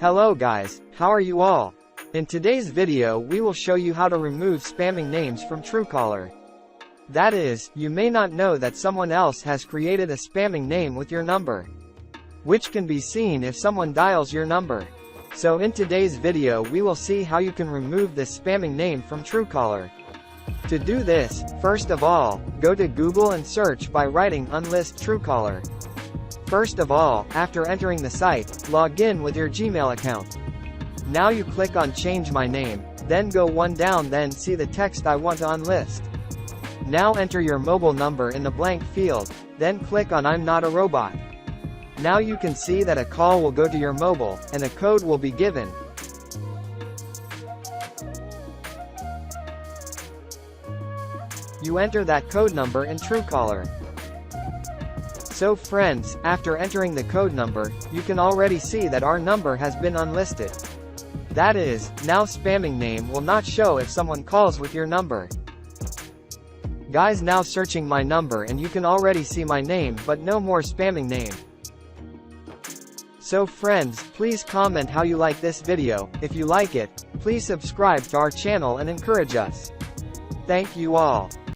Hello guys, how are you all? In today's video we will show you how to remove spamming names from Truecaller. That is, you may not know that someone else has created a spamming name with your number, which can be seen if someone dials your number. So in today's video we will see how you can remove this spamming name from Truecaller. To do this, first of all, go to Google and search by writing unlist Truecaller. First of all, after entering the site, log in with your Gmail account. Now you click on change my name, then go one down, then see the text I want to unlist. Now enter your mobile number in the blank field, then click on I'm not a robot. Now you can see that a call will go to your mobile, and a code will be given. You enter that code number in Truecaller. So friends, after entering the code number, you can already see that our number has been unlisted. That is, now spamming name will not show if someone calls with your number. Guys, now searching my number and you can already see my name but no more spamming name. So friends, please comment how you like this video. If you like it, please subscribe to our channel and encourage us. Thank you all.